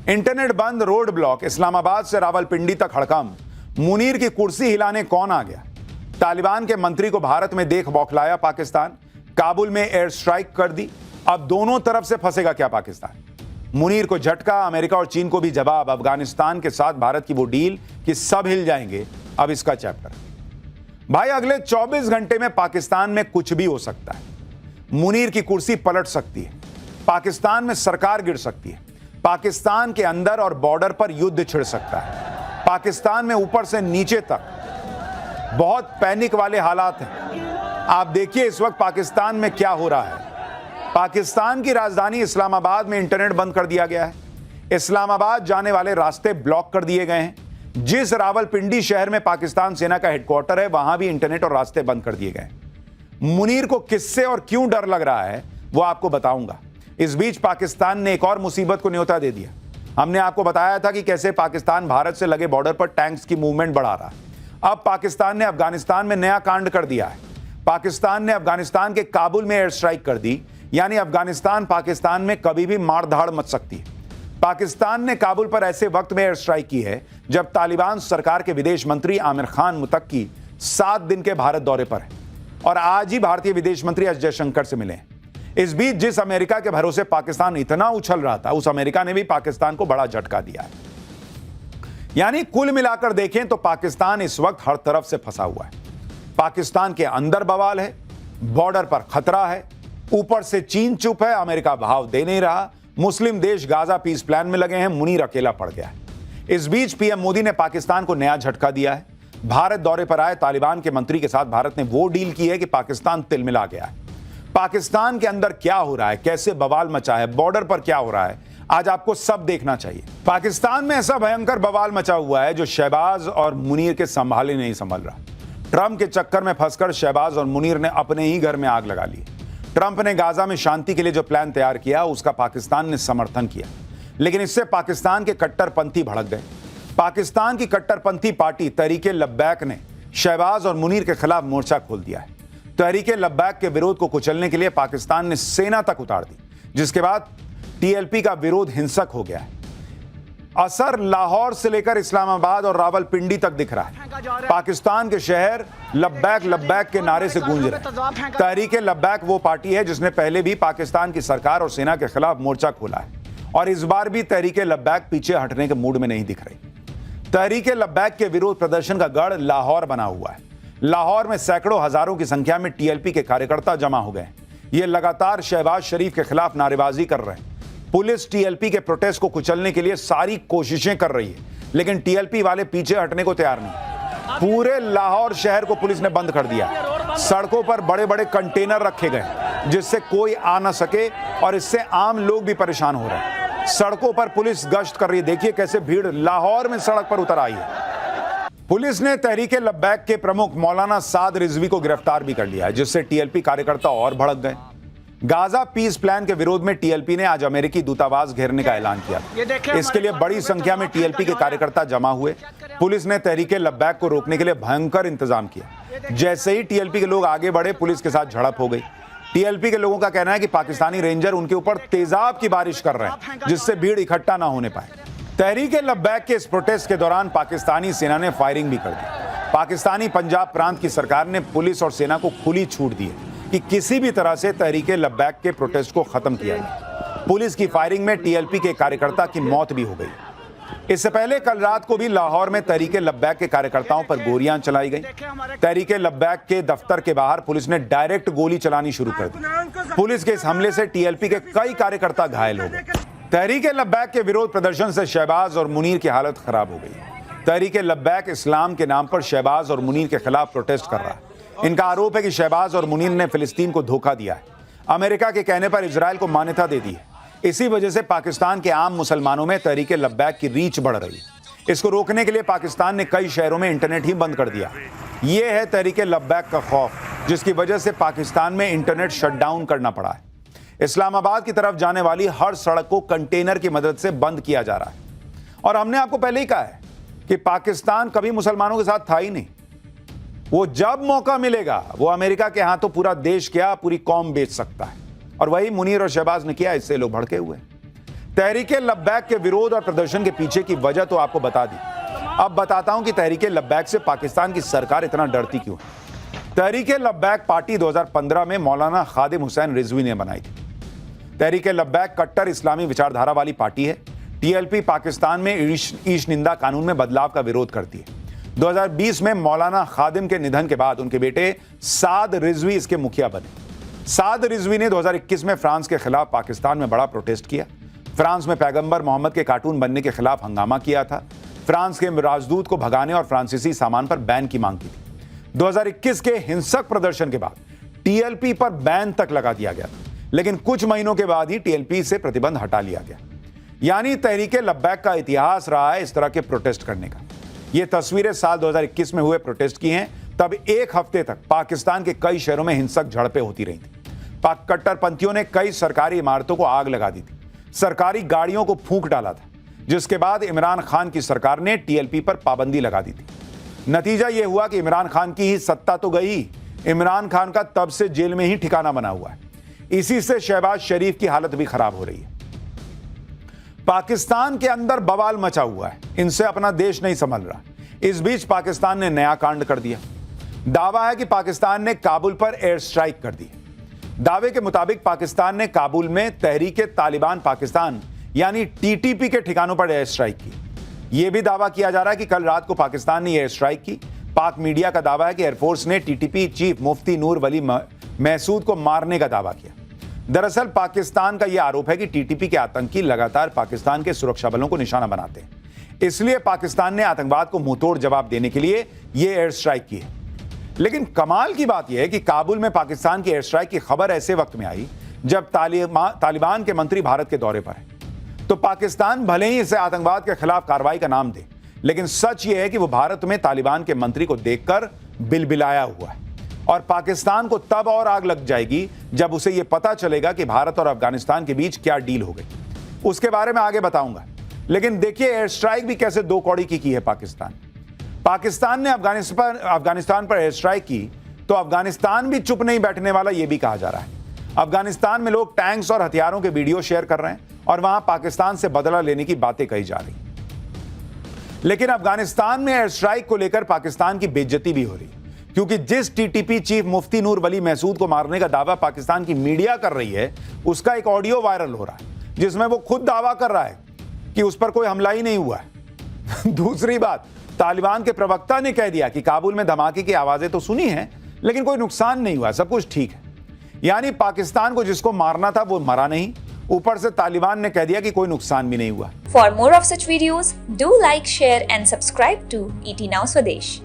Internet बंद, road block, Islamabad से रावलपिंडी तक हड़कंप, मुनीर की कुर्सी हिलाने कौन आ गया? तालिबान के मंत्री को भारत में देख बौखलाया पाकिस्तान, काबुल में एयर स्ट्राइक कर दी। अब दोनों तरफ से फंसेगा क्या पाकिस्तान? मुनीर को झटका, अमेरिका और चीन को भी जवाब। अफगानिस्तान के साथ भारत की वो डील कि सब हिल जाएंगे, अब इसका चैप्टर। भाई अगले 24 घंटे में पाकिस्तान में कुछ भी हो सकता है। मुनीर की कुर्सी पलट सकती है, पाकिस्तान में सरकार गिर सकती है, पाकिस्तान के अंदर और बॉर्डर पर युद्ध छिड़ सकता है। पाकिस्तान में ऊपर से नीचे तक बहुत पैनिक वाले हालात हैं। आप देखिए इस वक्त पाकिस्तान में क्या हो रहा है। पाकिस्तान की राजधानी इस्लामाबाद में इंटरनेट बंद कर दिया गया है। इस्लामाबाद जाने वाले रास्ते ब्लॉक कर दिए गए हैं। जिस रावलपिंडी शहर में पाकिस्तान सेना का हेडक्वार्टर है, वहां भी इंटरनेट और रास्ते बंद कर दिए गए। मुनीर को किससे और क्यों डर लग रहा है वो आपको बताऊंगा। इस बीच पाकिस्तान ने एक और मुसीबत को न्योता दे दिया। हमने आपको बताया था कि कैसे पाकिस्तान भारत से लगे बॉर्डर पर टैंक्स की मूवमेंट बढ़ा रहा है। अब पाकिस्तान ने अफगानिस्तान में नया कांड कर दिया है। पाकिस्तान ने अफगानिस्तान के काबुल में एयर स्ट्राइक कर दी, यानी अफगानिस्तान पाकिस्तान में कभी भी मारधाड़ मच सकती है। पाकिस्तान ने काबुल पर ऐसे वक्त में एयर स्ट्राइक की है जब तालिबान सरकार के विदेश मंत्री आमिर खान मुतक्की 7 दिन के भारत दौरे पर है और आज ही भारतीय विदेश मंत्री एस जयशंकर से मिले हैं। इस बीच जिस अमेरिका के भरोसे पाकिस्तान इतना उछल रहा था, उस अमेरिका ने भी पाकिस्तान को बड़ा झटका दिया है। यानी कुल मिलाकर देखें तो पाकिस्तान इस वक्त हर तरफ से फंसा हुआ है। पाकिस्तान के अंदर बवाल है, बॉर्डर पर खतरा है, ऊपर से चीन चुप है, अमेरिका भाव दे नहीं रहा, मुस्लिम देश गाजा पीस प्लान में लगे हैं, मुनीर अकेला पड़ गया है। इस बीच पीएम मोदी ने पाकिस्तान को नया झटका दिया है। भारत दौरे पर आए तालिबान के मंत्री के साथ भारत ने वो डील की है कि पाकिस्तान तिलमिला गया है। पाकिस्तान के अंदर क्या हो रहा है, कैसे बवाल मचा है, बॉर्डर पर क्या हो रहा है, आज आपको सब देखना चाहिए। पाकिस्तान में ऐसा भयंकर बवाल मचा हुआ है जो शहबाज और मुनीर के संभाले नहीं संभल रहा। ट्रंप के चक्कर में फंसकर शहबाज और मुनीर ने अपने ही घर में आग लगा ली। ट्रंप ने गाजा में शांति के लिए जो प्लान तैयार किया उसका पाकिस्तान ने समर्थन किया, लेकिन इससे पाकिस्तान के कट्टरपंथी भड़क गए। पाकिस्तान की कट्टरपंथी पार्टी तहरीके लब्बैक ने शहबाज और मुनीर के खिलाफ मोर्चा खोल दिया है। तहरीके लब्बैक के विरोध को कुचलने के लिए पाकिस्तान ने सेना तक उतार दी, जिसके बाद टीएलपी का विरोध हिंसक हो गया है। असर लाहौर से लेकर इस्लामाबाद और रावलपिंडी तक दिख रहा है। पाकिस्तान के शहर लब्बैक के नारे से गूंज रहे हैं। तहरीके लब्बैक वो पार्टी है जिसने पहले भी पाकिस्तान की सरकार और सेना के खिलाफ मोर्चा खोला है और इस बार भी तहरीके लब्बैक पीछे हटने के मूड में नहीं दिख रही। तहरीके लब्बैक के विरोध प्रदर्शन का गढ़ लाहौर बना हुआ है। लाहौर में सैकड़ों हजारों की संख्या में टीएलपी के कार्यकर्ता जमा हो गए। ये लगातार शहबाज शरीफ के खिलाफ नारेबाजी कर रहे हैं। पुलिस टीएलपी के प्रोटेस्ट को कुचलने के लिए सारी कोशिशें कर रही है, लेकिन टीएलपी वाले पीछे हटने को तैयार नहीं। पूरे लाहौर शहर को पुलिस ने बंद कर दिया। सड़कों पर बड़े बड़े कंटेनर रखे गए जिससे कोई आ ना सके और इससे आम लोग भी परेशान हो रहे हैं। सड़कों पर पुलिस गश्त कर रही है। देखिए कैसे भीड़ लाहौर में सड़क पर उतर आई है। पुलिस ने तहरीके लब्बैक के प्रमुख मौलाना साद रिजवी को गिरफ्तार भी कर लिया है, जिससे टीएलपी कार्यकर्ता और भड़क गए। गाजा पीस प्लान के विरोध में टीएलपी ने आज अमेरिकी दूतावास घेरने का ऐलान किया। इसके लिए बड़ी संख्या में टीएलपी के कार्यकर्ता जमा हुए। पुलिस ने तहरीके लब्बैक को रोकने के लिए भयंकर इंतजाम किया। जैसे ही टीएलपी के लोग आगे बढ़े, पुलिस के साथ झड़प हो गई। टीएलपी के लोगों का कहना है कि पाकिस्तानी रेंजर उनके ऊपर तेजाब की बारिश कर रहे हैं, जिससे भीड़ इकट्ठा ना होने पाए। तहरीके लब्बैक के इस प्रोटेस्ट के दौरान पाकिस्तानी सेना ने फायरिंग भी कर दी। पाकिस्तानी पंजाब प्रांत की सरकार ने पुलिस और सेना को खुली छूट दी है कि किसी भी तरह से तहरीके लब्बैक के प्रोटेस्ट को खत्म किया जाए। पुलिस की फायरिंग में टीएलपी के कार्यकर्ता की मौत भी हो गई। इससे पहले कल रात को भी लाहौर में तहरीके लब्बैक के कार्यकर्ताओं पर गोलियां चलाई गई। तहरीके लब्बैक के दफ्तर के बाहर पुलिस ने डायरेक्ट गोली चलानी शुरू कर दी। पुलिस के इस हमले से टीएलपी के कई कार्यकर्ता घायल हो गए। तहरीके लब्बैक के विरोध प्रदर्शन से शहबाज और मुनीर की हालत खराब हो गई। तहरीके लब्बैक इस्लाम के नाम पर शहबाज और मुनीर के खिलाफ प्रोटेस्ट कर रहा है। इनका आरोप है कि शहबाज और मुनीर ने फिलिस्तीन को धोखा दिया है, अमेरिका के कहने पर इजराइल को मान्यता दे दी है। इसी वजह से पाकिस्तान के आम मुसलमानों में तहरीके लब्बैक की रीच बढ़ रही है। इसको रोकने के लिए पाकिस्तान ने कई शहरों में इंटरनेट ही बंद कर दिया। यह है तहरीके लब्बैक का खौफ, जिसकी वजह से पाकिस्तान में इंटरनेट शटडाउन करना पड़ा है। इस्लामाबाद की तरफ जाने वाली हर सड़क को कंटेनर की मदद से बंद किया जा रहा है। और हमने आपको पहले ही कहा है कि पाकिस्तान कभी मुसलमानों के साथ था ही नहीं। वो जब मौका मिलेगा वो अमेरिका के हाथों पूरा देश क्या पूरी कौम बेच सकता है, और वही मुनीर और शहबाज ने किया। इससे लोग भड़के हुए। तहरीके लब्बैक के विरोध और प्रदर्शन के पीछे की वजह तो आपको बता दी। अब बताता हूं कि तहरीके लब्बैक से पाकिस्तान की सरकार इतना डरती क्यों है। तहरीके लब्बैक पार्टी 2015 में मौलाना खादिम हुसैन रिजवी ने बनाई थी। तहरीके लब्बैक कट्टर इस्लामी विचारधारा वाली पार्टी है। टीएलपी पाकिस्तान में ईश निंदा कानून में बदलाव का विरोध करती है। 2020 में मौलाना खादिम के निधन के बाद उनके बेटे साद रिजवी इसके मुखिया बने। साद रिजवी ने 2021 में फ्रांस के खिलाफ पाकिस्तान में बड़ा प्रोटेस्ट किया। फ्रांस में पैगंबर मोहम्मद के कार्टून बनने के खिलाफ हंगामा किया था। फ्रांस के राजदूत को भगाने और फ्रांसीसी सामान पर बैन की मांग की थी। 2021 के हिंसक प्रदर्शन के बाद टीएलपी पर बैन तक लगा दिया गया था, लेकिन कुछ महीनों के बाद ही टीएलपी से प्रतिबंध हटा लिया गया। यानी तहरीके लब्बैक का इतिहास रहा है इस तरह के प्रोटेस्ट करने का। ये तस्वीरें साल 2021 में हुए प्रोटेस्ट की हैं। तब एक हफ्ते तक पाकिस्तान के कई शहरों में हिंसक झड़पें होती रही थी। पाक कट्टरपंथियों ने कई सरकारी इमारतों को आग लगा दी थी, सरकारी गाड़ियों को फूंक डाला था, जिसके बाद इमरान खान की सरकार ने टीएलपी पर पाबंदी लगा दी थी। नतीजा यह हुआ कि इमरान खान की ही सत्ता तो गई, इमरान खान का तब से जेल में ही ठिकाना बना हुआ है। इसी से शहबाज शरीफ की हालत भी खराब हो रही है। पाकिस्तान के अंदर बवाल मचा हुआ है, इनसे अपना देश नहीं संभल रहा। इस बीच पाकिस्तान ने नया कांड कर दिया। दावा है कि पाकिस्तान ने काबुल पर एयर स्ट्राइक कर दी। दावे के मुताबिक पाकिस्तान ने काबुल में तहरीके तालिबान पाकिस्तान यानी टीटीपी के ठिकानों पर एयर स्ट्राइक की। यह भी दावा किया जा रहा है कि कल रात को पाकिस्तान ने एयर स्ट्राइक की। पाक मीडिया का दावा है कि एयरफोर्स ने टीटीपी चीफ मुफ्ती नूर वली महसूद को मारने का दावा किया। दरअसल पाकिस्तान का यह आरोप है कि टीटीपी के आतंकी लगातार पाकिस्तान के सुरक्षा बलों को निशाना बनाते हैं, इसलिए पाकिस्तान ने आतंकवाद को मुंहतोड़ जवाब देने के लिए यह एयर स्ट्राइक की है। लेकिन कमाल की बात यह है कि काबुल में पाकिस्तान की एयर स्ट्राइक की खबर ऐसे वक्त में आई जब तालिबान के मंत्री भारत के दौरे पर हैं। तो पाकिस्तान भले ही इसे आतंकवाद के खिलाफ कार्रवाई का नाम दे, लेकिन सच यह है कि वो भारत में तालिबान के मंत्री को देखकर बिलबिलाया हुआ है। और पाकिस्तान को तब और आग लग जाएगी जब उसे यह पता चलेगा कि भारत और अफगानिस्तान के बीच क्या डील हो गई। उसके बारे में आगे बताऊंगा। लेकिन देखिए एयर स्ट्राइक भी कैसे दो कौड़ी की है। पाकिस्तान ने अफगानिस्तान पर एयर स्ट्राइक की तो अफगानिस्तान भी चुप नहीं बैठने वाला, यह भी कहा जा रहा है। अफगानिस्तान में लोग टैंक्स और हथियारों के वीडियो शेयर कर रहे हैं और वहां पाकिस्तान से बदला लेने की बातें कही जा रही। लेकिन अफगानिस्तान में एयर स्ट्राइक को लेकर पाकिस्तान की बेइज्जती भी हो रही, क्योंकि जिस टीटीपी चीफ मुफ्ती नूर वली महसूद को मारने का दावा पाकिस्तान की मीडिया कर रही है, उसका एक ऑडियो वायरल हो रहा है जिसमें वो खुद दावा कर रहा है कि उस पर कोई हमला ही नहीं हुआ है। दूसरी बात, तालिबान के प्रवक्ता ने कह दिया कि काबुल में धमाके की आवाजें तो सुनी हैं, लेकिन कोई नुकसान नहीं हुआ, सब कुछ ठीक है। यानी पाकिस्तान को जिसको मारना था वो मरा नहीं, ऊपर से तालिबान ने कह दिया कि कोई नुकसान भी नहीं हुआ। For more of such videos do like, share and subscribe to ET Now Swadesh।